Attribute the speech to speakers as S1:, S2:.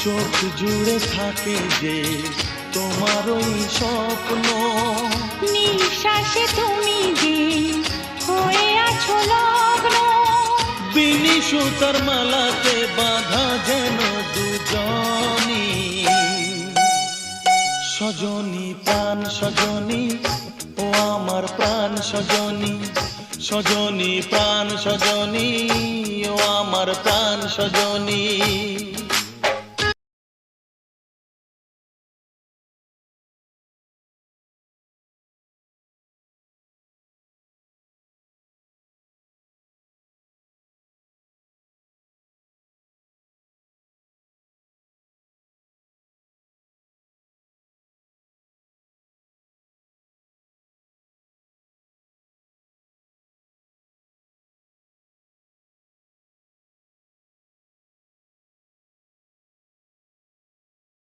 S1: চোখ জুড়ে থাকে যে তোমার ওই স্বপ্ন,
S2: নিঃশ্বাসে তুমি যে হয়ে আছো লগ্ন।
S1: বিনি সুতার মালাতে বাঁধা যেন দুজনি, সজনী প্রাণ সজনী ও আমার প্রাণ সজনী, সজনী প্রাণ সজনী ও আমার প্রাণ সজনী।